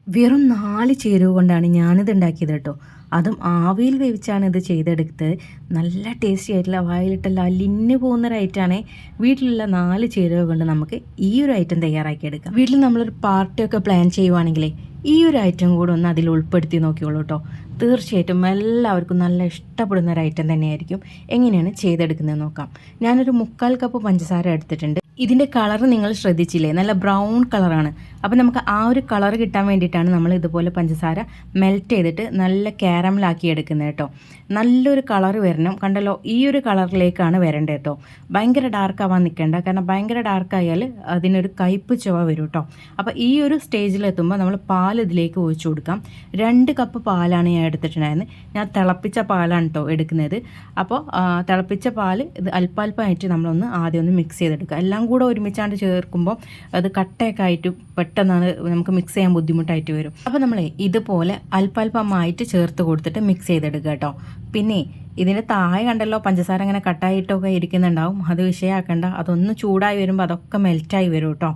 വെറും 4 ചേരുവ കൊണ്ടാണ് ഞാനിത് ഉണ്ടാക്കിയത് കേട്ടോ. അതും ആവിയിൽ വേവിച്ചാണ് ഇത് ചെയ്തെടുത്തത്. നല്ല ടേസ്റ്റി ആയിട്ടുള്ള വായിലിട്ടെല്ലാം അലിഞ്ഞു പോകുന്നൊരു ഐറ്റമാണ്. വീട്ടിലുള്ള 4 ചേരുവ കൊണ്ട് നമുക്ക് ഈ ഒരു ഐറ്റം തയ്യാറാക്കിയെടുക്കാം. വീട്ടിൽ നമ്മളൊരു പാർട്ടിയൊക്കെ പ്ലാൻ ചെയ്യുവാണെങ്കിലേ ഈ ഒരു ഐറ്റം കൂടെ ഒന്ന് അതിൽ ഉൾപ്പെടുത്തി നോക്കിയോളൂ കേട്ടോ. തീർച്ചയായിട്ടും എല്ലാവർക്കും നല്ല ഇഷ്ടപ്പെടുന്ന ഒരു ഐറ്റം തന്നെയായിരിക്കും. എങ്ങനെയാണ് ചെയ്തെടുക്കുന്നത് നോക്കാം. ഞാനൊരു 3/4 കപ്പ് പഞ്ചസാര എടുത്തിട്ടുണ്ട്. ഇതിൻ്റെ കളർ നിങ്ങൾ ശ്രദ്ധിച്ചില്ലേ, നല്ല ബ്രൗൺ കളറാണ്. അപ്പോൾ നമുക്ക് ആ ഒരു കളർ കിട്ടാൻ വേണ്ടിയിട്ടാണ് നമ്മൾ ഇതുപോലെ പഞ്ചസാര മെൽറ്റ് ചെയ്തിട്ട് നല്ല കാരമലാക്കി എടുക്കുന്നത് കേട്ടോ. നല്ലൊരു കളർ വരണം. കണ്ടല്ലോ, ഈ ഒരു കളറിലേക്കാണ് വരേണ്ടത് കേട്ടോ. ഭയങ്കര ഡാർക്ക് ആവാൻ നിൽക്കേണ്ട, കാരണം ഭയങ്കര ഡാർക്കായാൽ അതിനൊരു കയ്പ്പ് ചുവ വരും കേട്ടോ. അപ്പോൾ ഈ ഒരു സ്റ്റേജിലെത്തുമ്പോൾ നമ്മൾ പാൽ ഇതിലേക്ക് ഒഴിച്ചു കൊടുക്കാം. 2 കപ്പ് പാലാണ് ഞാൻ എടുത്തിട്ടുണ്ടായിരുന്നത്. ഞാൻ തിളപ്പിച്ച പാലാണ് കേട്ടോ എടുക്കുന്നത്. അപ്പോൾ തിളപ്പിച്ച പാൽ ഇത് അല്പാൽപ്പമായിട്ട് നമ്മളൊന്ന് ആദ്യം ഒന്ന് മിക്സ് ചെയ്തെടുക്കുക. എല്ലാം കൂടെ ഒരുമിച്ചാണ്ട് ചേർക്കുമ്പോൾ അത് കട്ടയൊക്കെ ആയിട്ട് പെട്ടെന്നാണ് നമുക്ക് മിക്സ് ചെയ്യാൻ ബുദ്ധിമുട്ടായിട്ട് വരും. അപ്പോൾ നമ്മൾ ഇതുപോലെ അല്പാൽപ്പമായിട്ട് ചേർത്ത് കൊടുത്തിട്ട് മിക്സ് ചെയ്തെടുക്കുക കേട്ടോ. പിന്നെ ഇതിൻ്റെ താഴെ കണ്ടല്ലോ പഞ്ചസാര അങ്ങനെ കട്ടായിട്ടൊക്കെ ഇരിക്കുന്നുണ്ടാവും. അത് വിഷയമാക്കണ്ട, അതൊന്ന് ചൂടായി വരുമ്പോൾ അതൊക്കെ മെൽറ്റായി വരും കേട്ടോ.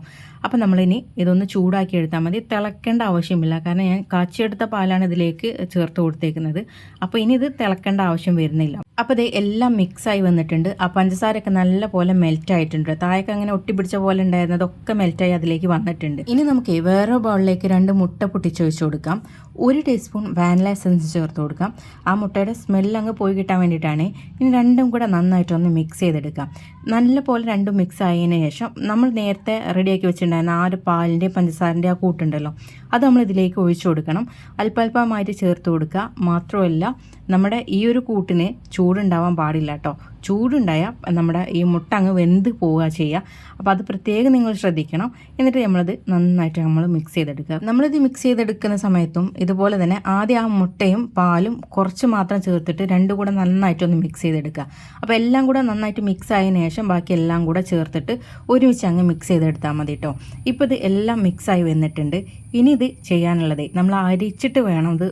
അപ്പോൾ നമ്മളിനി ഇതൊന്ന് ചൂടാക്കി എടുത്താൽ മതി. തിളക്കേണ്ട ആവശ്യമില്ല, കാരണം ഞാൻ കാച്ചിയെടുത്ത പാലാണ് ഇതിലേക്ക് ചേർത്ത് കൊടുത്തേക്കുന്നത്. അപ്പോൾ ഇനി ഇത് തിളക്കേണ്ട ആവശ്യം വരുന്നില്ല. അപ്പോൾ ഇത് എല്ലാം മിക്സായി വന്നിട്ടുണ്ട്. ആ പഞ്ചസാരയൊക്കെ നല്ല പോലെ മെൽറ്റായിട്ടുണ്ട്. താഴേക്ക് അങ്ങനെ ഒട്ടിപ്പിടിച്ച പോലെ ഉണ്ടായിരുന്നതൊക്കെ മെൽറ്റായി അതിലേക്ക് വന്നിട്ടുണ്ട്. ഇനി നമുക്ക് വേറെ ബൗളിലേക്ക് 2 മുട്ട പൊട്ടിച്ച് വെച്ച് കൊടുക്കാം. 1 ടീസ്പൂൺ വാനില എസൻസ് ചേർത്ത് കൊടുക്കാം. ആ മുട്ടയുടെ സ്മെല്ല് അങ്ങ് പോയി കിട്ടാൻ വേണ്ടിയിട്ടാണ്. ഇനി രണ്ടും കൂടെ നന്നായിട്ടൊന്ന് മിക്സ് ചെയ്തെടുക്കാം. നല്ല പോലെ രണ്ടും മിക്സ് ആയതിന് ശേഷം നമ്മൾ നേരത്തെ റെഡിയാക്കി വെച്ചിട്ടുണ്ടായിരുന്ന ആ ഒരു പാലിൻ്റെ പഞ്ചസാരൻ്റെ ആ കൂട്ടുണ്ടല്ലോ, അത് നമ്മൾ ഇതിലേക്ക് ഒഴിച്ചു കൊടുക്കണം. അല്പാൽപ്പമായിട്ട് ചേർത്ത് കൊടുക്കുക. മാത്രമല്ല നമ്മുടെ ഈ ഒരു കൂട്ടിന് ചൂടുണ്ടാവാൻ പാടില്ല കേട്ടോ. ചൂടുണ്ടായാൽ നമ്മുടെ ഈ മുട്ട അങ്ങ് വെന്ത് പോവുക ചെയ്യുക. അപ്പോൾ അത് പ്രത്യേകം നിങ്ങൾ ശ്രദ്ധിക്കണം. എന്നിട്ട് നമ്മളത് നന്നായിട്ട് നമ്മൾ മിക്സ് ചെയ്തെടുക്കുക. നമ്മളിത് മിക്സ് ചെയ്തെടുക്കുന്ന സമയത്തും ഇതുപോലെ തന്നെ ആദ്യം ആ മുട്ടയും പാലും കുറച്ച് മാത്രം ചേർത്തിട്ട് രണ്ടും കൂടെ നന്നായിട്ടൊന്ന് മിക്സ് ചെയ്തെടുക്കുക. അപ്പോൾ എല്ലാം കൂടെ നന്നായിട്ട് മിക്സ് ആയതിനു ശേഷം ബാക്കി എല്ലാം കൂടെ ചേർത്തിട്ട് ഒരുമിച്ച് അങ്ങ് മിക്സ് ചെയ്തെടുത്താൽ മതി കേട്ടോ. ഇപ്പോൾ ഇത് എല്ലാം മിക്സായി വന്നിട്ടുണ്ട്. ഇനി ഇത് ചെയ്യാനുള്ളത് നമ്മൾ അരിച്ചിട്ട് വേണം ഇത്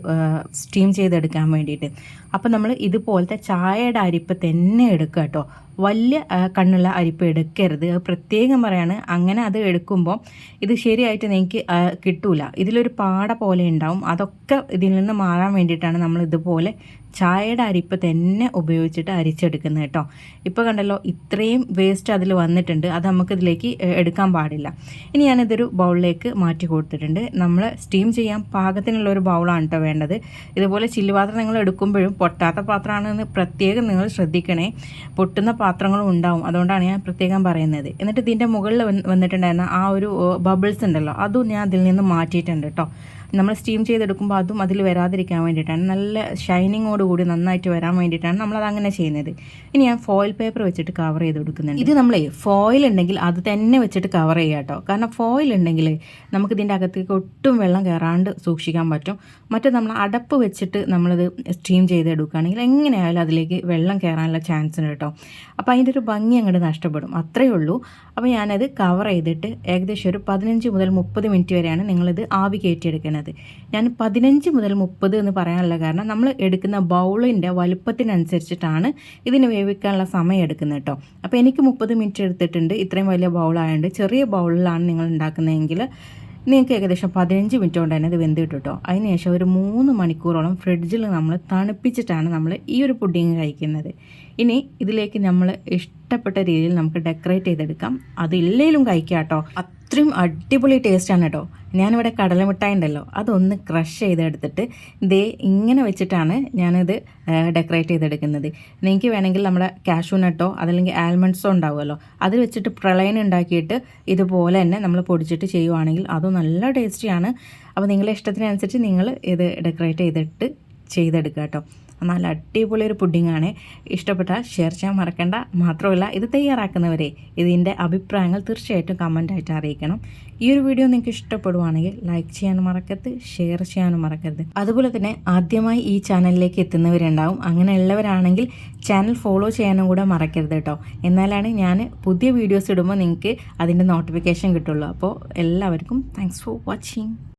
സ്റ്റീം ചെയ്തെടുക്കാൻ വേണ്ടിയിട്ട്. അപ്പോൾ നമ്മൾ ഇതുപോലത്തെ ചായയുടെ അരിപ്പ് തന്നെ എടുക്കുക കേട്ടോ. വലിയ കണ്ണുള്ള അരിപ്പ് എടുക്കരുത്, പ്രത്യേകം പറയാണ്. അങ്ങനെ അത് എടുക്കുമ്പോൾ ഇത് ശരിയായിട്ട് നിങ്ങൾക്ക് കിട്ടൂല. ഇതിലൊരു പാട പോലെ ഉണ്ടാവും. അതൊക്കെ ഇതിൽ നിന്ന് മാറാൻ വേണ്ടിയിട്ടാണ് നമ്മൾ ഇതുപോലെ ചായയുടെ അരിപ്പ് തന്നെ ഉപയോഗിച്ചിട്ട് അരിച്ചെടുക്കുന്നത് കേട്ടോ. ഇപ്പോൾ കണ്ടല്ലോ, ഇത്രയും വേസ്റ്റ് അതിൽ വന്നിട്ടുണ്ട്. അത് നമുക്കിതിലേക്ക് എടുക്കാൻ പാടില്ല. ഇനി ഞാനിതൊരു ബൗളിലേക്ക് മാറ്റി കൊടുത്തിട്ടുണ്ട്. നമ്മൾ സ്റ്റീം ചെയ്യാൻ പാകത്തിനുള്ളൊരു ബൗളാണ് കേട്ടോ വേണ്ടത്. ഇതുപോലെ ചില്ലുപാത്രം നിങ്ങൾ എടുക്കുമ്പോഴും പൊട്ടാത്ത പാത്രമാണെന്ന് പ്രത്യേകം നിങ്ങൾ ശ്രദ്ധിക്കണേ. പൊട്ടുന്ന പാത്രങ്ങളും ഉണ്ടാവും, അതുകൊണ്ടാണ് ഞാൻ പ്രത്യേകം പറയുന്നത്. എന്നിട്ട് ഇതിൻ്റെ മുകളിൽ വന്നിട്ടുണ്ടായിരുന്ന ആ ഒരു ബബിൾസ് ഉണ്ടല്ലോ, അതും ഞാൻ അതിൽ നിന്ന് മാറ്റിയിട്ടുണ്ട് കേട്ടോ. നമ്മൾ സ്റ്റീം ചെയ്തെടുക്കുമ്പോൾ അതും അതിൽ വരാതിരിക്കാൻ വേണ്ടിയിട്ടാണ്, നല്ല ഷൈനിങ്ങോടുകൂടി നന്നായിട്ട് വരാൻ വേണ്ടിയിട്ടാണ് നമ്മളത് അങ്ങനെ ചെയ്യുന്നത്. ഇനി ഞാൻ ഫോയിൽ പേപ്പർ വെച്ചിട്ട് കവർ ചെയ്ത് കൊടുക്കുന്നുണ്ട്. ഇത് നമ്മൾ ഫോയിൽ ഉണ്ടെങ്കിൽ അത് തന്നെ വെച്ചിട്ട് കവർ ചെയ്യുക കേട്ടോ. കാരണം ഫോയിൽ ഉണ്ടെങ്കിൽ നമുക്കിതിൻ്റെ അകത്തേക്ക് ഒട്ടും വെള്ളം കയറാണ്ട് സൂക്ഷിക്കാൻ പറ്റും. മറ്റേ നമ്മൾ അടപ്പ് വെച്ചിട്ട് നമ്മളിത് സ്റ്റീം ചെയ്തെടുക്കുകയാണെങ്കിൽ എങ്ങനെയായാലും അതിലേക്ക് വെള്ളം കയറാനുള്ള ചാൻസ് ഉണ്ട് കേട്ടോ. അപ്പോൾ അതിൻ്റെ ഒരു ഭംഗി അങ്ങോട്ട് നഷ്ടപ്പെടും, അത്രയേ ഉള്ളൂ. അപ്പോൾ ഞാനത് കവർ ചെയ്തിട്ട് ഏകദേശം ഒരു 15 മുതൽ 30 മിനിറ്റ് വരെയാണ് നിങ്ങളിത് ആവി കയറ്റിയെടുക്കുന്നത്. ഞാൻ 15 മുതൽ 30 എന്ന് പറയാനുള്ള കാരണം നമ്മൾ എടുക്കുന്ന ബൗളിൻ്റെ വലുപ്പത്തിനനുസരിച്ചിട്ടാണ് ഇതിന് വേവിക്കാനുള്ള സമയം എടുക്കുന്നത് കേട്ടോ. അപ്പോൾ എനിക്ക് 30 മിനിറ്റ് എടുത്തിട്ടുണ്ട്. ഇത്രയും വലിയ ബൗളായതുകൊണ്ട്. ചെറിയ ബൗളിലാണ് നിങ്ങൾ ഉണ്ടാക്കുന്നതെങ്കിൽ നിങ്ങൾക്ക് ഏകദേശം 15 മിനിറ്റ് കൊണ്ട് തന്നെ ഇത് വെന്ത് കിട്ടും കേട്ടോ. അതിനുശേഷം ഒരു 3 മണിക്കൂറോളം ഫ്രിഡ്ജിൽ നമ്മൾ തണുപ്പിച്ചിട്ടാണ് നമ്മൾ ഈ ഒരു പുഡിങ് കഴിക്കുന്നത്. ഇനി ഇതിലേക്ക് നമ്മൾ ഇഷ്ടപ്പെട്ട രീതിയിൽ നമുക്ക് ഡെക്കറേറ്റ് ചെയ്തെടുക്കാം. അതില്ലേലും കഴിക്കാം കേട്ടോ. അത്രയും അടിപൊളി ടേസ്റ്റാണ് കേട്ടോ. ഞാനിവിടെ കടലമിഠായി ഉണ്ടല്ലോ, അതൊന്ന് ക്രഷ് ചെയ്തെടുത്തിട്ട് ദേ ഇങ്ങനെ വെച്ചിട്ടാണ് ഞാനിത് ഡെക്കറേറ്റ് ചെയ്തെടുക്കുന്നത്. നിങ്ങൾക്ക് വേണമെങ്കിൽ നമ്മുടെ കാഷ്യൂ നട്ടോ അതല്ലെങ്കിൽ ആൽമണ്ട്സോ ഉണ്ടാവുമല്ലോ, അതിൽ വെച്ചിട്ട് പ്രളയം ഉണ്ടാക്കിയിട്ട് ഇതുപോലെ തന്നെ നമ്മൾ പൊടിച്ചിട്ട് ചെയ്യുവാണെങ്കിൽ അതും നല്ല ടേസ്റ്റിയാണ്. അപ്പോൾ നിങ്ങളുടെ ഇഷ്ടത്തിനനുസരിച്ച് നിങ്ങൾ ഇത് ഡെക്കറേറ്റ് ചെയ്തെടുക്കുക കേട്ടോ. നല്ല അടിപൊളി ഒരു പുഡിങ്ങാണ്. ഇഷ്ടപ്പെട്ടാൽ ഷെയർ ചെയ്യാൻ മറക്കണ്ട. മാത്രമല്ല ഇത് തയ്യാറാക്കുന്നവരെ ഇതിൻ്റെ അഭിപ്രായങ്ങൾ തീർച്ചയായിട്ടും കമൻറ്റായിട്ട് അറിയിക്കണം. ഈ ഒരു വീഡിയോ നിങ്ങൾക്ക് ഇഷ്ടപ്പെടുവാണെങ്കിൽ ലൈക്ക് ചെയ്യാനും മറക്കരുത്, ഷെയർ ചെയ്യാനും മറക്കരുത്. അതുപോലെ തന്നെ ആദ്യമായി ഈ ചാനലിലേക്ക് എത്തുന്നവരുണ്ടാവും. അങ്ങനെയുള്ളവരാണെങ്കിൽ ചാനൽ ഫോളോ ചെയ്യാനും കൂടെ മറക്കരുത് കേട്ടോ. എന്നാലാണ് ഞാൻ പുതിയ വീഡിയോസ് ഇടുമ്പോൾ നിങ്ങൾക്ക് അതിൻ്റെ നോട്ടിഫിക്കേഷൻ കിട്ടുള്ളൂ. അപ്പോൾ എല്ലാവർക്കും താങ്ക്സ് ഫോർ വാച്ചിങ്.